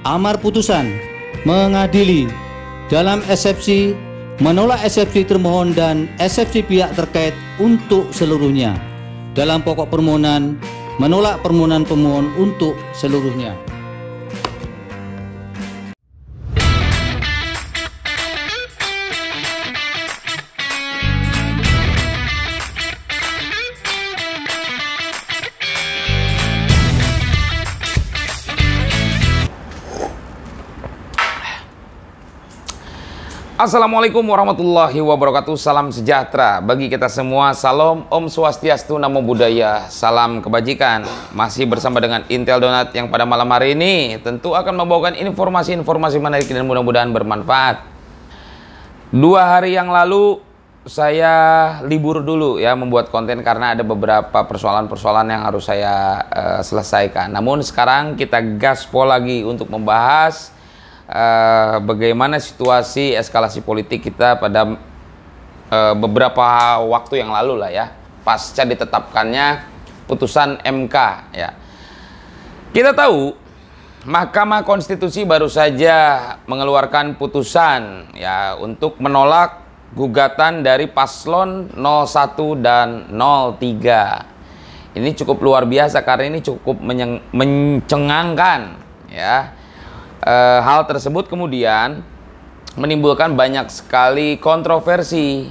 amar putusan mengadili dalam eksepsi, menolak eksepsi termohon dan eksepsi pihak terkait untuk seluruhnya. Dalam pokok permohonan, menolak permohonan pemohon untuk seluruhnya. Assalamualaikum warahmatullahi wabarakatuh. Salam sejahtera bagi kita semua. Salam Om Swastiastu, Namo Buddhaya, salam kebajikan. Masih bersama dengan Intel Donat yang pada malam hari ini tentu akan membawakan informasi-informasi menarik dan mudah-mudahan bermanfaat. 2 hari yang lalu saya libur dulu ya membuat konten karena ada beberapa persoalan-persoalan yang harus saya selesaikan. Namun sekarang kita gaspol lagi untuk membahas bagaimana situasi eskalasi politik kita pada beberapa waktu yang lalu lah ya, pasca ditetapkannya putusan MK ya. Kita tahu Mahkamah Konstitusi baru saja mengeluarkan putusan ya untuk menolak gugatan dari paslon 01 dan 03. Ini cukup luar biasa karena ini cukup mencengangkan ya. Hal tersebut kemudian menimbulkan banyak sekali kontroversi.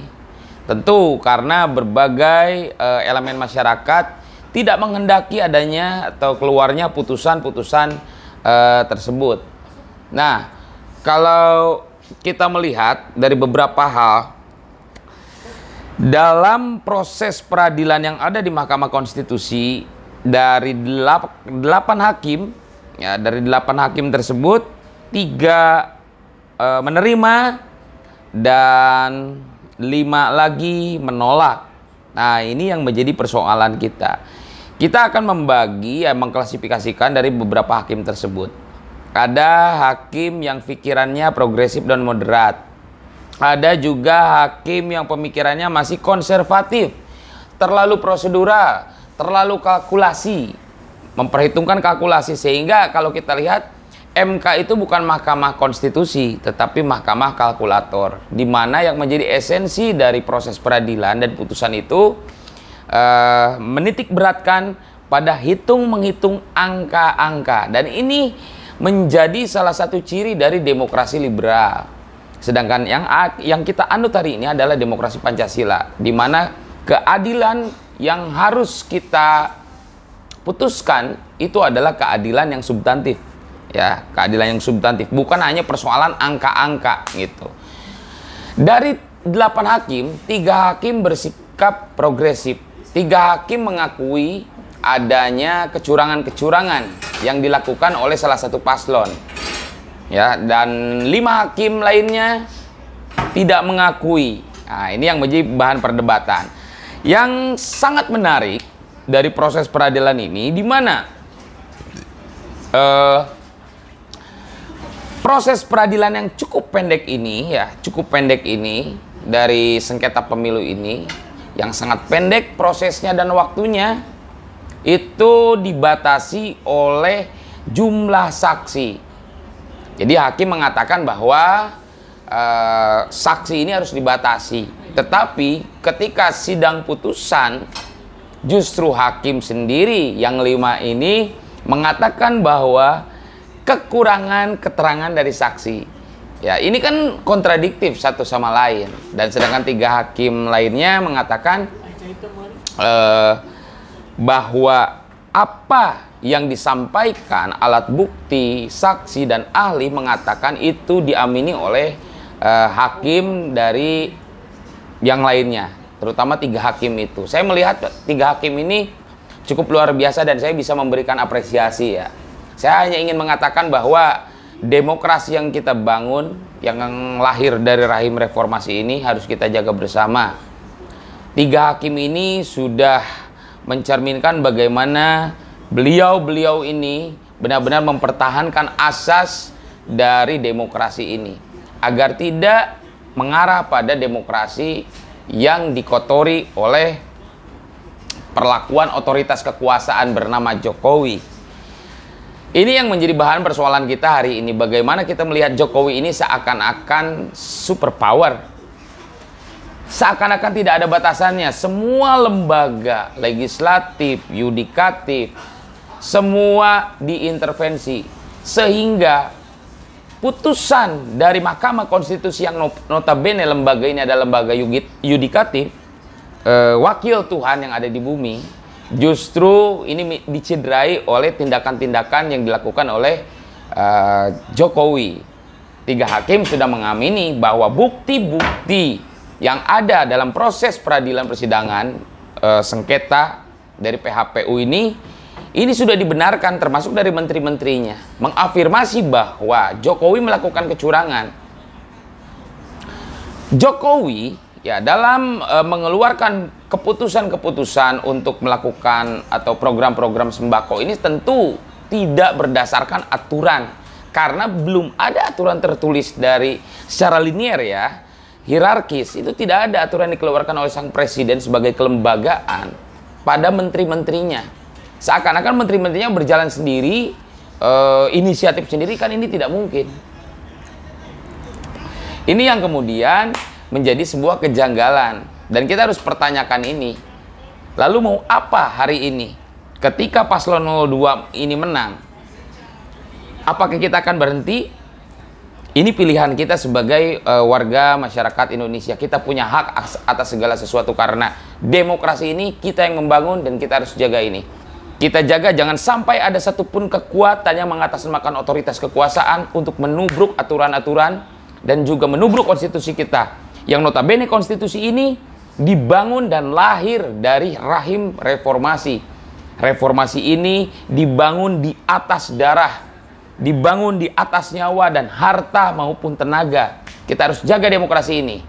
Tentu karena berbagai elemen masyarakat tidak menghendaki adanya atau keluarnya putusan-putusan tersebut. Nah, kalau kita melihat dari beberapa hal dalam proses peradilan yang ada di Mahkamah Konstitusi, dari 8 hakim ya, dari 8 hakim tersebut 3 menerima dan 5 lagi menolak. Nah, ini yang menjadi persoalan kita. Kita akan membagi ya, mengklasifikasikan dari beberapa hakim tersebut. Ada hakim yang pikirannya progresif dan moderat. Ada juga hakim yang pemikirannya masih konservatif, terlalu prosedural, terlalu kalkulasi, memperhitungkan kalkulasi, sehingga kalau kita lihat MK itu bukan Mahkamah Konstitusi tetapi Mahkamah Kalkulator, di mana yang menjadi esensi dari proses peradilan dan putusan itu menitik beratkan pada menghitung angka-angka, dan ini menjadi salah satu ciri dari demokrasi liberal. Sedangkan yang kita anut hari ini adalah demokrasi Pancasila, di mana keadilan yang harus kita putuskan itu adalah keadilan yang substantif ya, keadilan yang substantif, bukan hanya persoalan angka-angka gitu. Dari 8 hakim, 3 hakim bersikap progresif, 3 hakim mengakui adanya kecurangan-kecurangan yang dilakukan oleh salah satu paslon ya, dan 5 hakim lainnya tidak mengakui. Nah, ini yang menjadi bahan perdebatan. Yang sangat menarik dari proses peradilan ini, di mana proses peradilan yang cukup pendek ini ya, dari sengketa pemilu ini yang sangat pendek prosesnya dan waktunya, itu dibatasi oleh jumlah saksi. Jadi hakim mengatakan bahwa saksi ini harus dibatasi, tetapi ketika sidang putusan justru hakim sendiri yang 5 ini mengatakan bahwa kekurangan keterangan dari saksi. Ya, ini kan kontradiktif satu sama lain. Dan sedangkan 3 hakim lainnya mengatakan bahwa apa yang disampaikan alat bukti, saksi dan ahli mengatakan itu diamini oleh hakim dari yang lainnya, terutama 3 hakim itu. Saya melihat 3 hakim ini cukup luar biasa dan saya bisa memberikan apresiasi ya. Saya hanya ingin mengatakan bahwa demokrasi yang kita bangun, yang lahir dari rahim reformasi ini harus kita jaga bersama. 3 hakim ini sudah mencerminkan bagaimana beliau-beliau ini benar-benar mempertahankan asas dari demokrasi ini, agar tidak mengarah pada demokrasi yang dikotori oleh perlakuan otoritas kekuasaan bernama Jokowi. Ini yang menjadi bahan persoalan kita hari ini. Bagaimana kita melihat Jokowi ini seakan-akan superpower. Seakan-akan tidak ada batasannya. Semua lembaga legislatif, yudikatif, semua diintervensi. Sehingga putusan dari Mahkamah Konstitusi yang notabene lembaga ini adalah lembaga yudikatif, wakil Tuhan yang ada di bumi, justru ini dicederai oleh tindakan-tindakan yang dilakukan oleh Jokowi. 3 hakim sudah mengamini bahwa bukti-bukti yang ada dalam proses peradilan persidangan sengketa dari PHPU ini sudah dibenarkan, termasuk dari menteri-menterinya, mengafirmasi bahwa Jokowi melakukan kecurangan. Jokowi ya dalam mengeluarkan keputusan-keputusan untuk melakukan atau program-program sembako ini tentu tidak berdasarkan aturan, karena belum ada aturan tertulis dari secara linear ya, hierarkis. Itu tidak ada aturan dikeluarkan oleh sang presiden sebagai kelembagaan pada menteri-menterinya. Seakan-akan menteri-menterinya berjalan sendiri, inisiatif sendiri, kan ini tidak mungkin. Ini yang kemudian menjadi sebuah kejanggalan. Dan kita harus pertanyakan ini. Lalu mau apa hari ini? Ketika paslon 02 ini menang, apakah kita akan berhenti? Ini pilihan kita sebagai warga masyarakat Indonesia. Kita punya hak atas segala sesuatu, karena demokrasi ini kita yang membangun dan kita harus jaga ini. Kita jaga jangan sampai ada satupun kekuatan yang mengatasnamakan otoritas kekuasaan untuk menubruk aturan-aturan dan juga menubruk konstitusi kita. Yang notabene konstitusi ini dibangun dan lahir dari rahim reformasi. Reformasi ini dibangun di atas darah, dibangun di atas nyawa dan harta maupun tenaga. Kita harus jaga demokrasi ini.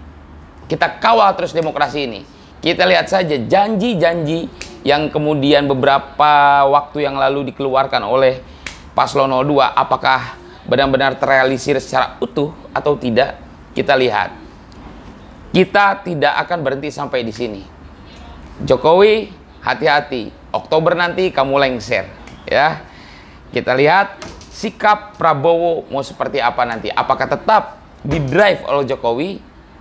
Kita kawal terus demokrasi ini. Kita lihat saja janji-janji yang kemudian beberapa waktu yang lalu dikeluarkan oleh paslon 02, apakah benar-benar terrealisir secara utuh atau tidak? Kita lihat. Kita tidak akan berhenti sampai di sini. Jokowi, hati-hati. Oktober nanti kamu lengser, ya. Kita lihat sikap Prabowo mau seperti apa nanti. Apakah tetap didrive oleh Jokowi,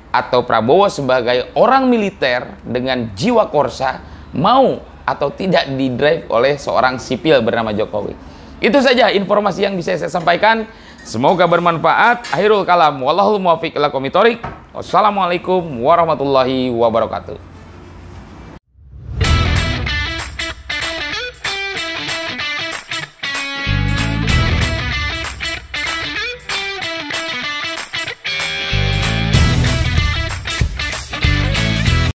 atau Prabowo sebagai orang militer dengan jiwa korsa mau atau tidak didrive oleh seorang sipil bernama Jokowi. Itu saja informasi yang bisa saya sampaikan. Semoga bermanfaat. Akhirul kalam. Wallahul muwaffiq ila aqwamit thoriq. Wassalamualaikum warahmatullahi wabarakatuh.